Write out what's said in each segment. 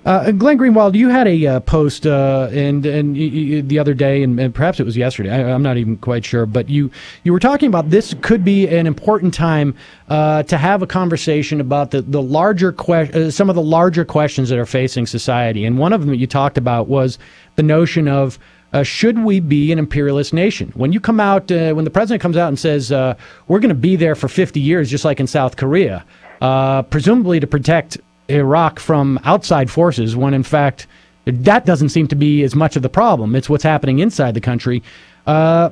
Glenn Greenwald, you had a post the other day, and perhaps it was yesterday. I'm not even quite sure, but you were talking about this could be an important time to have a conversation about the larger some of the larger questions that are facing society. And one of them that you talked about was the notion of should we be an imperialist nation? When you come out, when the president comes out and says we're going to be there for 50 years, just like in South Korea, presumably to protect Iraq from outside forces, when in fact that doesn't seem to be as much of the problem. It's what's happening inside the country. Tell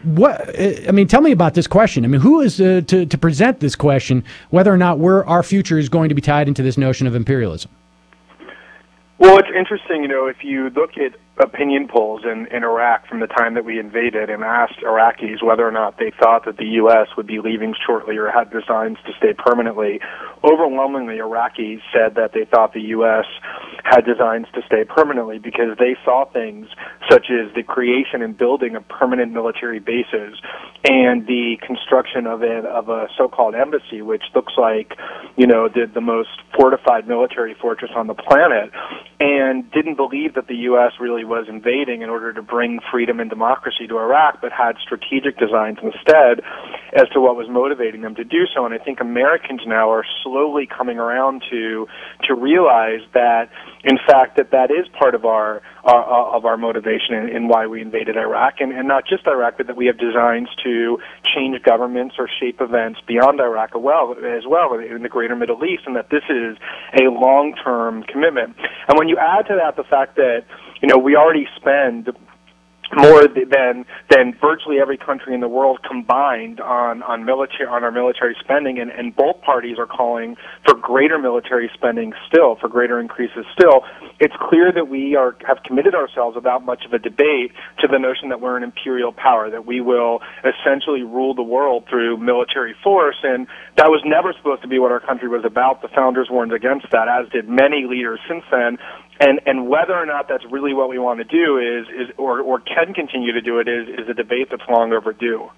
me about this question. I mean, who is to present this question, whether or not our future is going to be tied into this notion of imperialism? Well, it's interesting, if you look at opinion polls in Iraq from the time that we invaded and asked Iraqis whether or not they thought that the U.S. would be leaving shortly or had designs to stay permanently, overwhelmingly Iraqis said that they thought the U.S. had designs to stay permanently because they saw things such as the creation and building of permanent military bases and the construction of a so-called embassy, which looks like, the most fortified military fortress on the planet, and didn't believe that the U.S. really was invading in order to bring freedom and democracy to Iraq, but had strategic designs instead as to what was motivating them to do so. And I think Americans now are slowly coming around to realize that, in fact, that is part of our motivation in why we invaded Iraq, and not just Iraq, but that we have designs to change governments or shape events beyond Iraq as well in the greater Middle East, and that this is a long-term commitment. And when you add to that the fact that we already spend more than virtually every country in the world combined on our military spending, and both parties are calling for greater military spending still, for greater increases still, it's clear that we have committed ourselves without much of a debate to the notion that we're an imperial power, that we will essentially rule the world through military force, and that was never supposed to be what our country was about. The founders warned against that, as did many leaders since then. And whether or not that's really what we want to do or can continue to do it is a debate that's long overdue.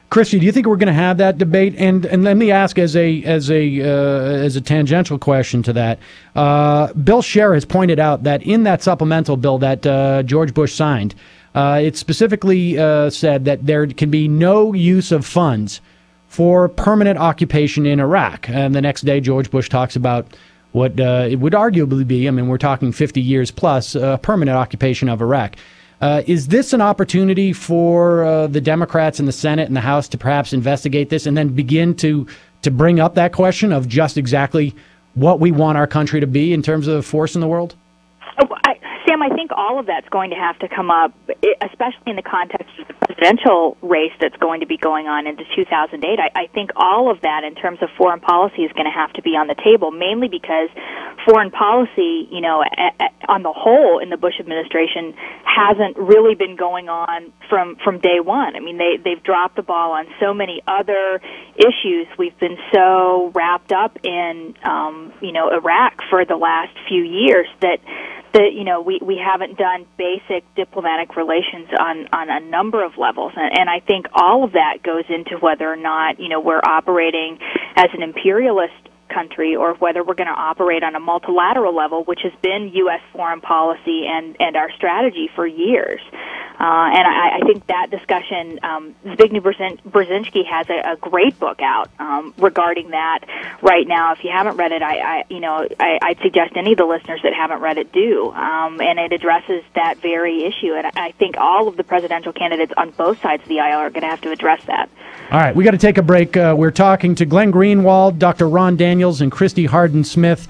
Christy, do you think we're going to have that debate? And let me ask as a tangential question to that. Bill Scher has pointed out that in that supplemental bill that George Bush signed, it specifically said that there can be no use of funds for permanent occupation in Iraq. And the next day, George Bush talks about what it would arguably be, we're talking 50 years plus, permanent occupation of Iraq. Is this an opportunity for the Democrats in the Senate and the House to perhaps investigate this and then begin to bring up that question of just exactly what we want our country to be in terms of force in the world? Sam, I think all of that's going to have to come up, especially in the context of the presidential race that's going to be going on into 2008. I think all of that in terms of foreign policy is going to have to be on the table, mainly because foreign policy, on the whole in the Bush administration hasn't really been going on from day one. They've dropped the ball on so many other issues. We've been so wrapped up in, Iraq for the last few years that we haven't done basic diplomatic relations on a number of levels, and I think all of that goes into whether or not we're operating as an imperialist country or whether we're going to operate on a multilateral level, which has been U.S. foreign policy and our strategy for years. And I think that discussion, Zbigniew Brzezinski has a great book out regarding that right now. If you haven't read it, I'd suggest any of the listeners that haven't read it do. And it addresses that very issue. And I think all of the presidential candidates on both sides of the aisle are going to have to address that. All right, we got to take a break. We're talking to Glenn Greenwald, Dr. Ron Daniels, and Christy Hardin Smith.